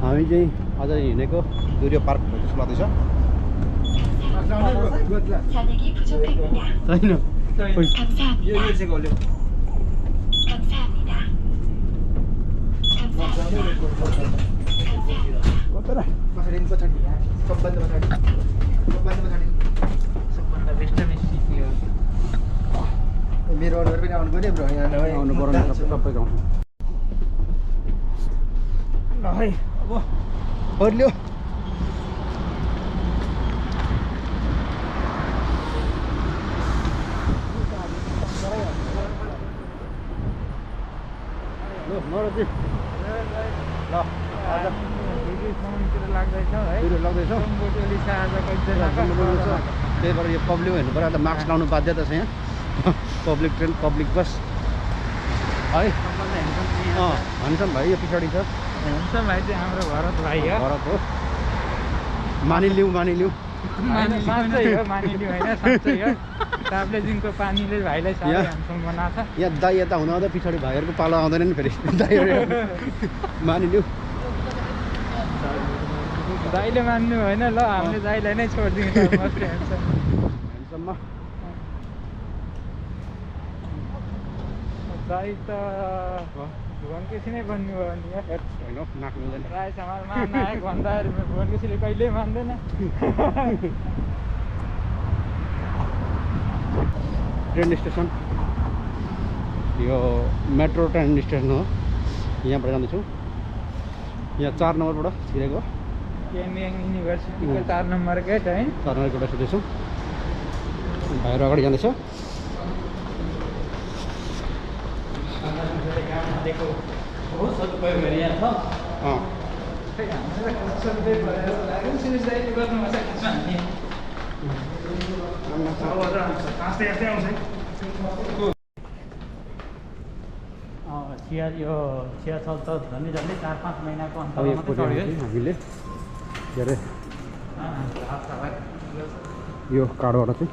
हामी चाहिँ अझ हिँडेको दुर्यो पार्क जस्तो लाग्दैछ मेरो अनुहार पनि आउनु पर्यो ब्रो यहाँ आउनु पर्यो सबै गाउँ ल है अब पर्ल्यो नरजी ल आज लाग्दैछ है लाग्दैछ त्यही भएर यो पब्लिक हेर्नु पर्यो त मास्क लाउनु बाध्यता छ यहाँ पब्लिक ट्रेन पब्लिक बस है हन्सम भाइ यो पछाडि छ हन्सम भाइ चाहिँ हाम्रो भरत भाइ हो भरत हो मानिलिउँ मानिलिउँ होइन साँच्चै हो ताप्लेजुङको पानीले भाइलाई साह्रै हन्सम बनाएको छ यहाँ दाइ यता हुँदा पछाडि भाइहरूको पालो आउँदैन नि फेरि दाइहरू मानिलिउँ दाइले मान्नु होइन ल हामीले दाइलाई नै छोडिदिन्छ हन्सममा दाइ त भुवनकेसी नै बन्नु भयो नि होइन नाक मिल्दैन राई समाज मान्न आएको भन्दाखेरि भुवनकेसीले कहिल्यै मान्दैन ट्रेन स्टेसन यो मेट्रो ट्रेन स्टेसन हो यहाँबाट जाँदैछु यहाँ 4 नम्बरबाट छिरेको केएमएङ युनिभर्सिटीको 4 नम्बर गेट है 4 नम्बर गेट छिर्दैछु भाइहरू अगाडि जाँदैछ चिया यो चिया चल त झन्डै 4-5 महिनाको अन्तरमा हामीले के अरे यो कार्डबाट चाहिँ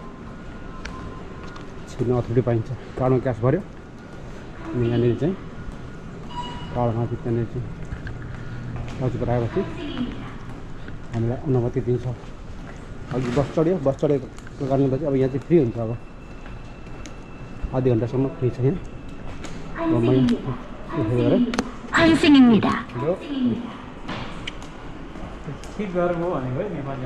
छिर्न अथोरिटी पाइन्छ कार्डमा क्यास भर्यो अनि यहाँनिर चाहिँ कार्डमा चाहिँ त्यहाँनिर चाहिँ कागज आएपछि हामीलाई अनुमति दिन्छ अघि बस चढेको कारणले चाहिँ अब यहाँ चाहिँ फ्री हुन्छ अब आधी घन्टासम्म फ्री छ यहाँ 환승입니다. ठिक गरेर हो भनेको है नेपाली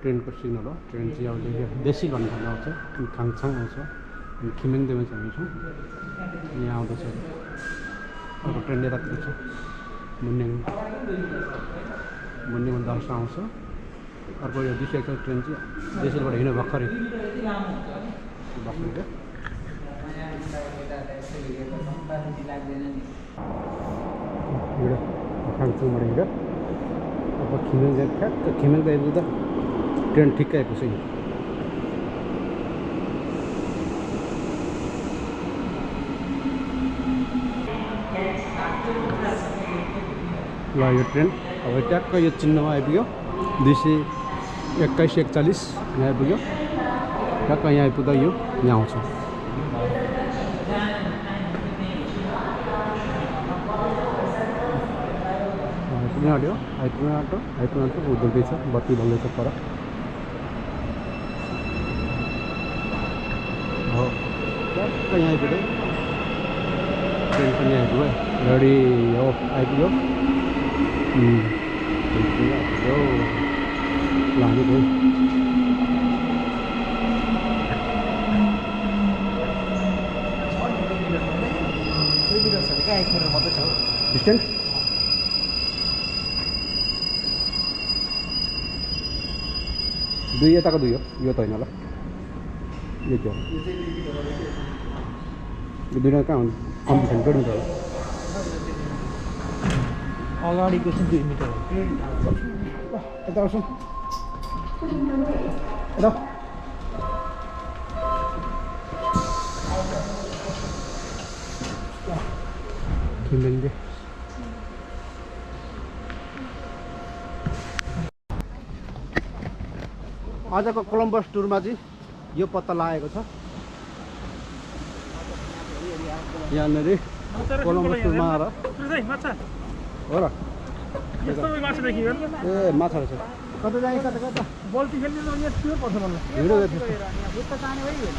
ट्रेनको सिग्नल हो ट्रेन चाहिँ अब देशी भन्ने ठाउँमा आउँछ खाङछाङ आउँछ अनि खिमेङदेमा चाहिँ हामी छौँ यहाँ आउँदैछ अब ट्रेन यतातिर छ मुन्नेङ 10 आउँछ अर्को यो 241 ट्रेन चाहिँ देशीबाट हिँड्यो भर्खरै खाङछाङबाट हिँड्यो अब खिमेङ ठ्याक्क खिमेङ आइपुग्दा ट्रेन ठिक्कै आइपुग्छ नि ल यो ट्रेन अब ट्याक्क यो चिन्हमा आइपुग्यो 221-41 यहाँ आइपुग्यो ट्याक्क यहाँ आइपुग्दा यो यहाँ आउँछ आइपुग्न आँट्यो उद्योगैछ बत्ती बल्दैछ पर हो ट्याक्क यहाँ आइपुग्यो ट्रेन पनि आइपुग्यो रेडी हो आइपुग्यो लाने गयो डिस्टेन्स दुई यताको दुई हो यो त होइन होला यो के हो यो दुईजना कहाँ हुन्छ कम्पिटिसन गर्नु होला अगाडिको चाहिँ 2 मिटर हो यता आउँछु यता खिमेङदे आजको कोलम्बस टुरमा चाहिँ यो पत्ता लागेको छ यहाँनिर कोलम्बस पुलमा आएर माछा हो र यस्तो माछा देखियो ए माछा रहेछ कता जाने कता कता बल्ती खेल्ने त यहाँ त्यो पर्छ मलाई भिडियो हेर्नु बुझ्न जाने भइगयो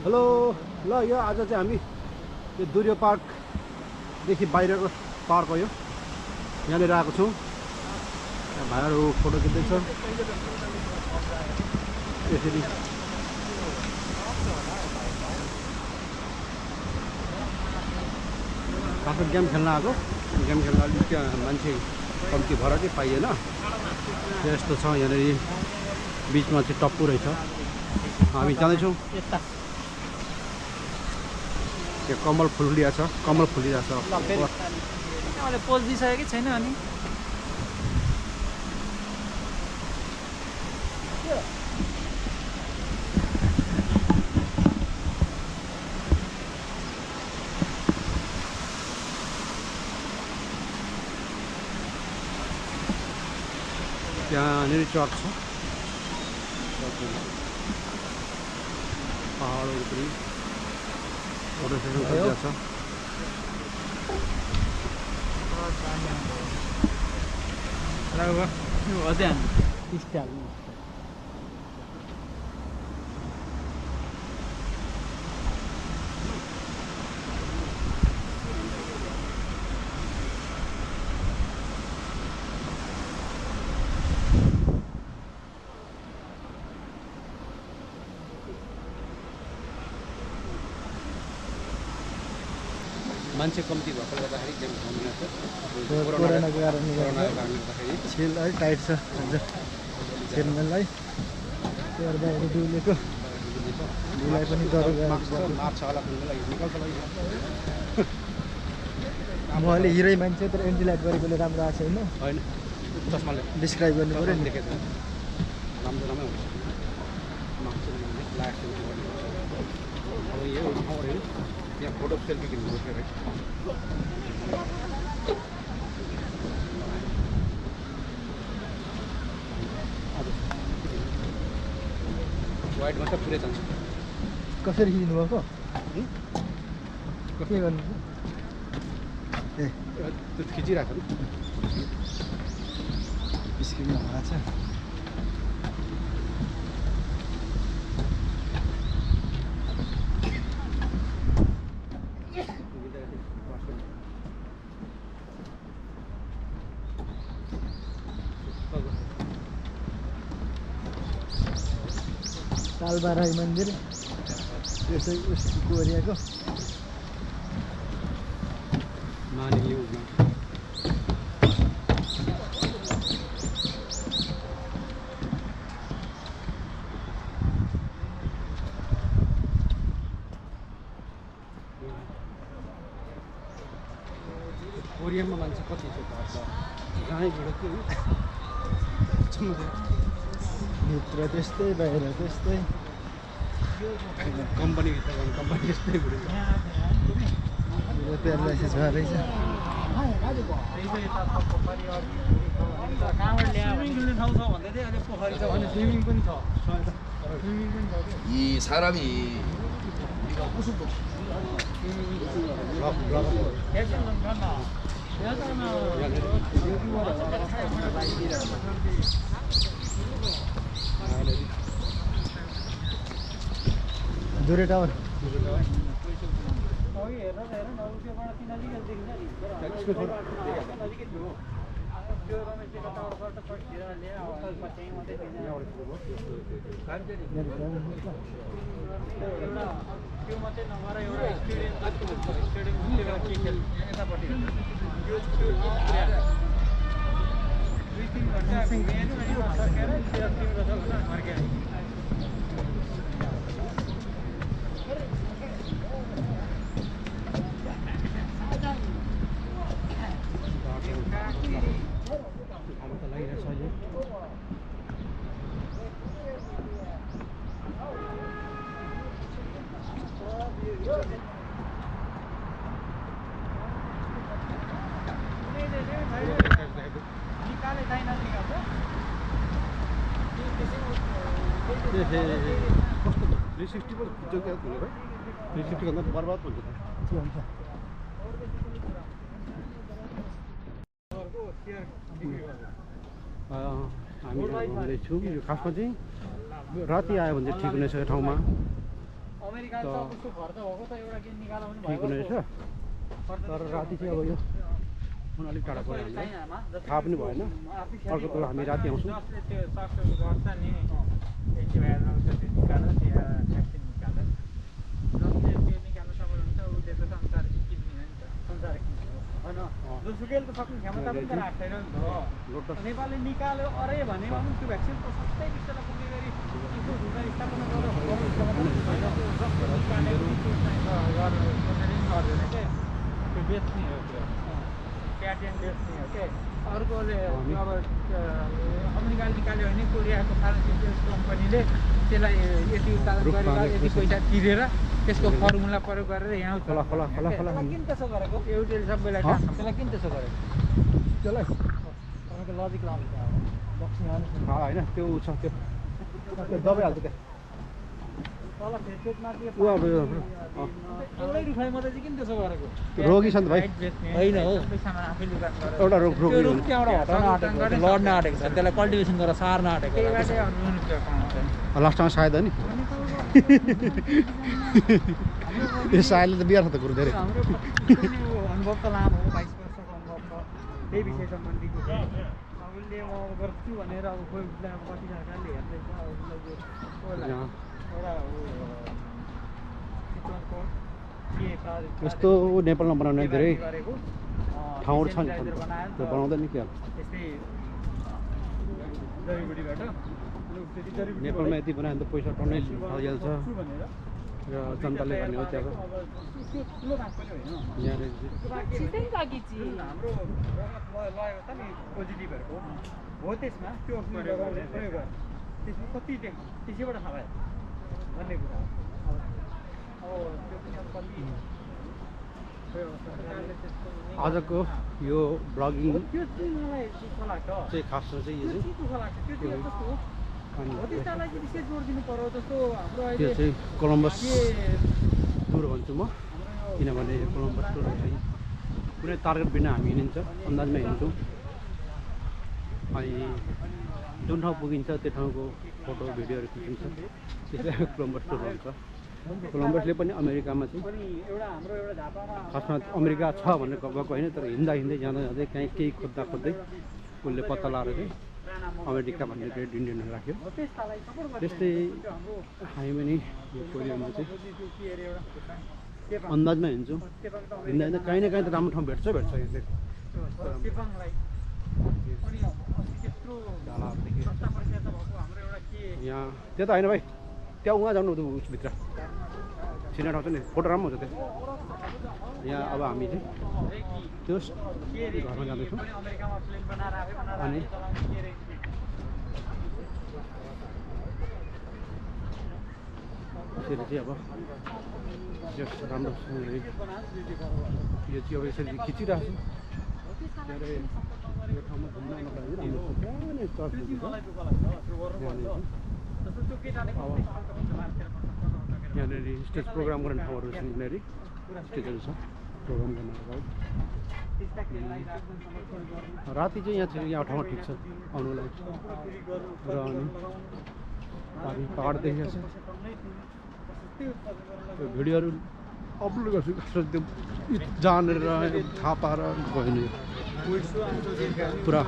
हेलो ल यो आज चाहिँ हामी यो दुर्यो पार्कदेखि बाहिरको पार्क हो यो यहाँनिर आएको छौँ भाइहरू फोटो खिच्दैछ यसरी आफ्नो गेम खेल्न आएको गेम खेल्न अलिक त्यहाँ मान्छे कम्ती भएर चाहिँ पाइएन यस्तो छ यहाँनिर बिचमा चाहिँ टप्पु रहेछ हामी जाँदैछौँ त्यो कमल फुलिरहेछ कमल फुलिरहेछ मैले पोज दिइसकेको कि छैन अनि त्यहाँनिर चर्च छ पहाडहरू पनि फोटो सेसन गरिरहेछ अझै स्टाइल मान्छे कम्ती भएकोले गर्दाखेरि गेम खेल्नु कोरोनाको कारणले गर्दाखेरि छेल है टाइट छ चेयरम्यानलाई चेयरम्यानले डुलेको डुलाई पनि डर मार्छ होला निकाल्छ म अहिले हिरै मान्छे तर एन्टिलाइट गरेकोले राम्रो आएको छैन होइन चस्माले डिस्क्राइब गर्नु पऱ्यो नि देखेको राम्रो राम्रै हुन्छ मार्छ अब यो यहाँ फोटो सेल्फी किन्नु पर्छ है वाइट मात्रै पुरै जान्छ कसरी खिच्नु भएको के गर्नु ए त्यो खिचिरहेको नि स्क्रिनमा भएको छ कालबाराई मन्दिर यसै उस्तो कोरियाको मानिलिउ कोरियामा मान्छे कति छ गाईबाट के भित्र त्यस्तै बाहिर त्यस्तै कम्पनीभित्र कम्पनी त्यस्तै प्यारालाइसिस भएर रहेछ स्विमिङ खेल्ने ठाउँ छ भन्दै थियो अहिले पोखरी छ भने स्विमिङ पनि छ 이 사람이 दुरे टावर त्यो मात्रै नभएर एउटा स्टेडियम यतापट्टि यो 2-3 घन्टा सकेर फर्केर निकाले छैन कस्तो 360 पो खिच्यो क्या तुले भाइ 360 भन्दा बर्बाद हुन्छ त हामी आउँदैछौँ यो खासमा चाहिँ राति आयो भने चाहिँ ठिक हुनेछ यो ठाउँमा ठिक हुनेछ तर राति चाहिँ अब यो अलिक टाढा पऱ्यो हामीलाई थाहा पनि भएन अर्को तल हामी राति आउँछौँ जोसुकैले त सक्ने क्षमता पनि त राख्दैन नि त नेपालले निकाल्यो अरे भने पनि त्यो भ्याक्सिन सबै विश्वलाई पुग्ने गरी स्थापना गर्दैन के त्यो बेच्ने हो त्यो प्याटेन्ट बेच्ने हो के अर्कोले अब अमेरिकाले निकाल्यो भने कोरियाको फार्मास्युटिकल्स कम्पनीले त्यसलाई यति उत्पादन गरेर यति पैसा तिरेर त्यसको फर्मुला प्रयोग गरेर यहाँ किन त्यसो गरेको एउटैले सबैलाई त्यसलाई किन त्यसो गरेको त्यसलाई तपाईँको लजिक लाउँछ बक्सिङ होइन त्यो छ त्यो दबाइहाल्छ त्यहाँ तल फेसबुकमा एउटै रुखाइ मात्रै चाहिँ किन त्यसो गरेको रोगी छ नि त भाइ होइन हो पैसामा आफै लुगा गरेर एउटा रोग त्यो रुख त्यहाँबाट हटाउन आँटेको लड्न आँटेको छ त्यसलाई कल्टिभेसन गरेर सार्न आँटेको लास्टमा सायद हो नि यो सायदले त बिहार छ त कुरो धेरै हाम्रो अनुभव त लामो हो 22 वर्षको अनुभव छ त्यही विषय सम्बन्धीको छ उसले म गर्छु भनेर अब कोही अब कति सरकारले हेर्दैछ उसलाई यस्तो नेपालमा बनाउने धेरै ठाउँहरू छन् त्यो बनाउँदैन नि क्या नेपालमा यति बनायो भने त पैसा टन्नै हालिहाल्छ र जनताले भन्ने हो त्यहाँ हाम्रो पोजिटिभहरूको हो त्यसमा त्यो प्रयोग त्यसमा कति त्यसैबाट थाहा भयो भन्ने कुरा आजको यो ब्लगिङ त्यो चाहिँ मलाई दुःख लाग्छ चाहिँ खास चाहिँ यो चाहिँ दुःख लाग्छ त्यो चाहिँ कस्तो हो त्यसलाई चाहिँ विशेष जोड दिनु पर्यो जस्तो हाम्रो यो अहिले चाहिँ कोलम्बस टुर भन्छु म किनभने यो कोलम्बस टुर चाहिँ कुनै टार्गेट बिना हामी हिँडिन्छ अन्दाजमा हिँड्छौँ अनि जुन ठाउँ पुगिन्छ त्यो ठाउँको फोटो भिडियोहरू खिचिन्छ त्यसलाई कोलम्बस टुर भन्छ कोलम्बसले पनि अमेरिकामा चाहिँ खासमा अमेरिका छ भनेर गएको होइन तर हिँड्दा हिँड्दै जाँदा जाँदै कहीँ केही खोज्दा खोज्दै उसले पत्ता लगाएर चाहिँ अमेरिका भन्ने रेड इन्डियन राख्यो त्यस्तै हामी पनि यो कोरियामा चाहिँ अन्दाजमा हिँड्छौँ हिँड्दा हिँड्दा कहीँ न कहीँ त राम्रो ठाउँ भेट्छ यहाँ यहाँ त्यो त होइन भाइ त्यहाँ उहाँ जानु उसभित्र सिना ठाउँ छ नि फोटो राम्रो हुन्छ त्यहाँ यहाँ अब हामी चाहिँ त्यो घरमा जाँदैछौँ अनि यसरी चाहिँ अब यस राम्रोसँगले यो चाहिँ अब यसरी खिचिरहेको छु यो ठाउँमा घुम्न यहाँनिर स्टेज प्रोग्राम गर्ने ठाउँहरू छन् यहाँनिर स्टेजहरू छ प्रोग्राम गर्नको राति चाहिँ यहाँ ठाउँमा ठिक छ आउनुलाई र अनि पानी पहाड देखिएको छ त्यो भिडियोहरू अपलोड गर्छु त्यो जानेर थाहा पाएर गयो नि पुरा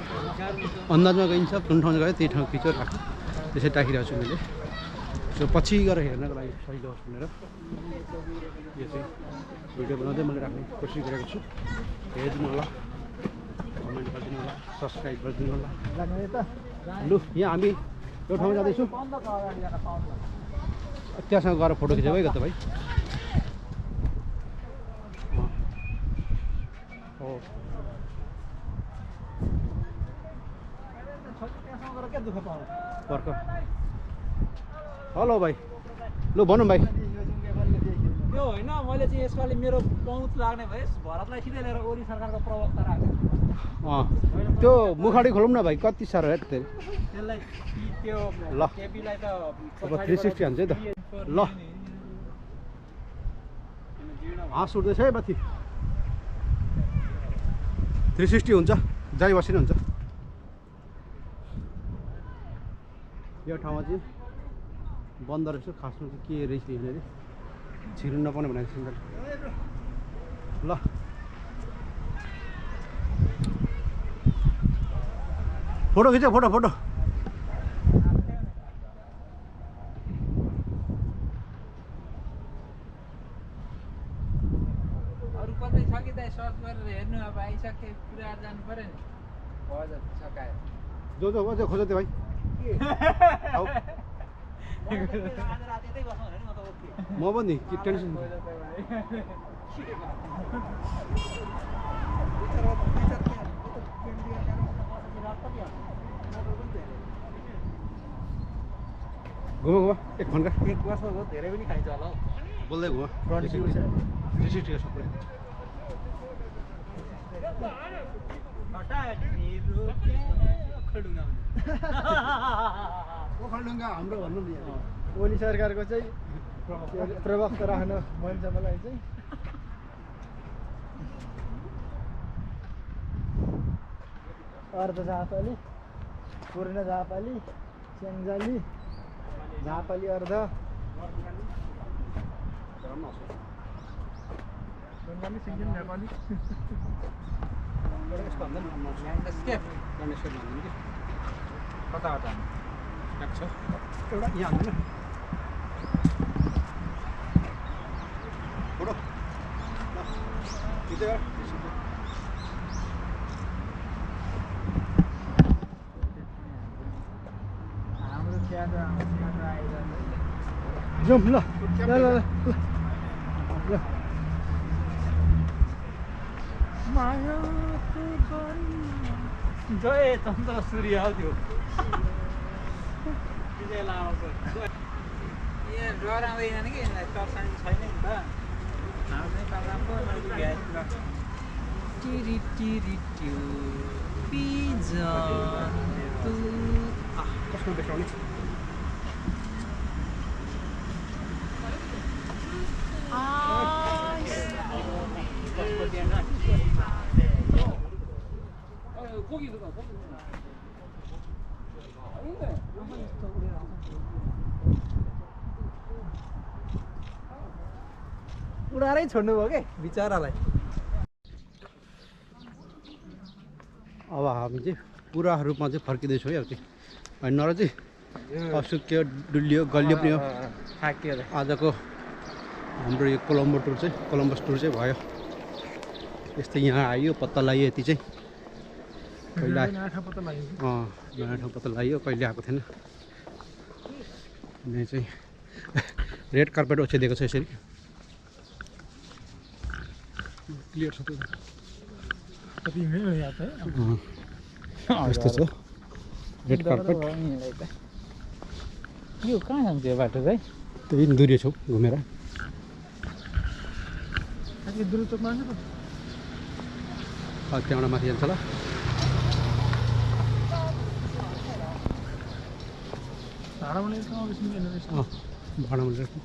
अन्दाजमा गइन्छ कुन ठाउँ गयो त्यही ठाउँ खिचेर राख्छु त्यसरी राखिरहेको छु मैले त्यो पछि गएर हेर्नको लागि सजिलो होस् भनेर यो चाहिँ भिडियो बनाउँदै मैले राख्ने कोसिस गरेको छु हेरिदिनु होला कमेन्ट गरिदिनु होला सब्सक्राइब गरिदिनु होला लु यहाँ हामी यो ठाउँमा जाँदैछु त्यहाँसँग गएर फोटो खिचेको है त भाइ हो पर्ख हेलो भाइ लु भनौँ भाइ त्यो होइन मैले चाहिँ यसपालि मेरो पहुँच लाग्ने भए भरतलाई सिधै लिएर ओली सरकारको प्रवक्ता राखेँ त्यो मुखाडी खोलौँ न भाइ कति साह्रो है त्यसलाई त्यो ल। केपीलाई त अब 360 हान्छ है त ल हाँस उठ्दैछ है माथि 360 हुन्छ जाइ बसी नै हुन्छ यो ठाउँमा चाहिँ बन्द रहेछ खासमा चाहिँ के रहेछ यहाँनिर छिर्नु नपाउने भनेको छ ल फोटो खिच फोटो फोटो अरू कतै छ कि दाइ सर्च गरेर हेर्नु अब आइसके पुरा जानु पर्यो नि हजुर सकायो जो जो अझै खोज त्यो भाइ आऊ। आज रात यतै बस्नु भने नि म त ओके म पनि के टेन्सन घुमा घुमा एक फोनका एक वर्षको धेरै पनि खाइन्छ होला हौ बोल्दै घुमा फ्रन्ट भ्यू छ 360 सबै ओखलढुङ्गा हाम्रो भन्नु नि ओली सरकारको चाहिँ प्रवक्ता राख्न मन छ मलाई चाहिँ अर्ध झापाली पूर्ण झापाली स्याङ्जाली झापाली अर्ध बङ्गाली सिङ्गिम नेपाली यस्तो भन्दैन ल्यान्डस्केप गणेश्वर भन्दैन कि कता कता ट्याक्छ एउटा यहाँ हाल्दैन फोटो खिचेर हाम्रो ज्यादा आइरहन्छ जाउँ ल ल ल ल जय चन्द्र सूर्य हो त्यो विजय लामाको यहाँ डराउँदैन नि कि यसलाई तर्सानी छैन नि त हाम्रो चाहिँ राम्रो टिरी टिरी ट्यु पिजन तु कसमा देखाउने उडारै छोड्नु भयो के बिचरालाई अब हामी चाहिँ पुरा रूपमा चाहिँ फर्किँदैछौँ है अब चाहिँ होइन नर चाहिँ असुक्यो डुलियो गलियो पनि हो थाक्यो आजको हाम्रो यो कोलम्बस टुर चाहिँ भयो यस्तै यहाँ आयो पत्ता लगायो यति चाहिँ पहिला नयाँ ठाउँ पत्ता लगायो कहिले आएको थिएन अनि चाहिँ रेड कार्पेट ओछ्याइदिएको छ यसरी क्लियर छ यस्तो छ रेड कार्पेट यो कहाँ जान्छ यो बाटो चाहिँ त्यही दुरी छौँ घुमेर त्यहाँबाट माथि जान्छ ल भाडामा राख्नु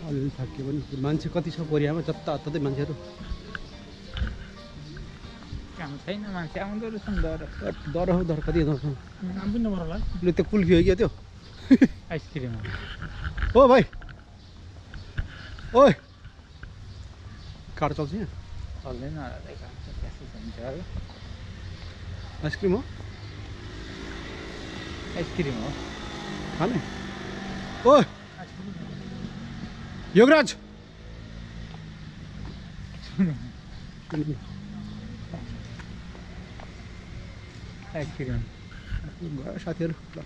अलिअलि थाक्यो पनि मान्छे कति छ कोरियामा जताततै मान्छेहरू काम छैन मान्छे आउँदो रहेछ नि दर हो दर कति दर छ नाम पनि नम्बर होला उसले त्यो कुल्फी हो क्या त्यो आइसक्रिम ओ भाइ ओए कार चल्छ यहाँ चल्दैन आइसक्रिम हो आइसक्रिम हो खाने ओए योगराज आइसक्रिम गयो साथीहरू ल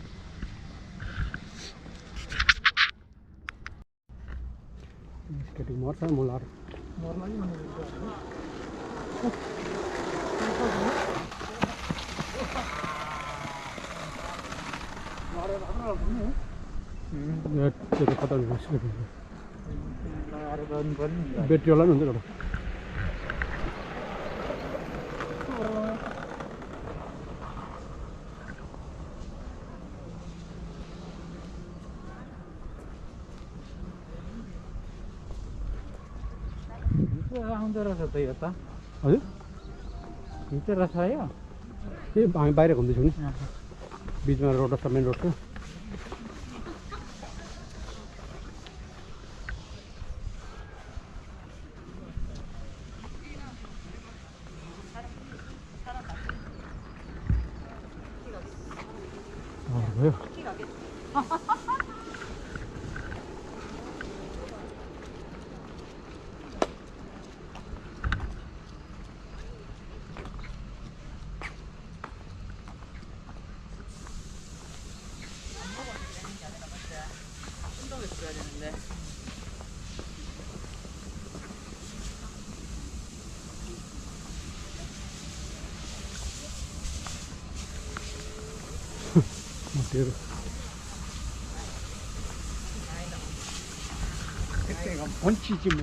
स्केटिङ मर्छ मुलाहरू त्यो त खतरा हुन्छ अरू गर्नु पर्ने नि। ब्याट्रीवाला पनि हुन्छ एउटा आउँदो रहेछ त यो त हजुर भित्र रहेछ यो ए हामी बाहिर घुम्दैछौँ नि बिचमा रोड छ मेन रोडको भयो तेरो भन्ची चाहिँ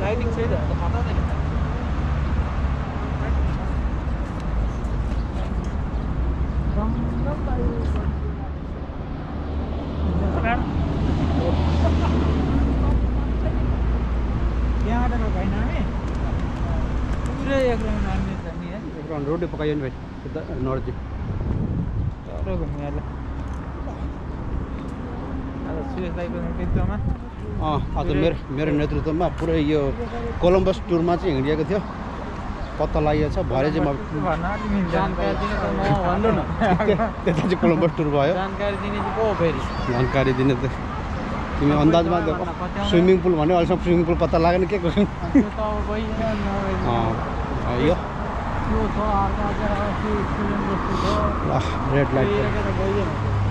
लाइटिङ छैन खाता नै यहाँबाट भाइ नामे पुरै एक राउन्ड नाम्ने छ नि है एक राउन्ड रोडै पकाइयो नि भाइ नर्जी तर घुम्नेहरूलाई आज सुरेशलाई पनि नेतृत्वमा आज मेरो नेतृत्वमा पुरै यो कोलम्बस टुरमा चाहिँ हिँडिएको थियो पत्ता लागेको छ भरे चाहिँ भन्न तिमी जानकारी दिने त म भन्नु न त्यता चाहिँ कोलम्बस टुर भयो जानकारी दिने चाहिँ को हो फेरि जानकारी दिने त तिमी अन्दाजमा स्विमिङ पुल भन्यो अहिलेसम्म स्विमिङ पुल पत्ता लागेन के गर्नु त्यो त अब गइहाल्छ यो त्यो छ अर्को अझ अस्ति स्टुडेन्ट जस्तो छ रेड लाइट गइरहेको त गइहाल्छ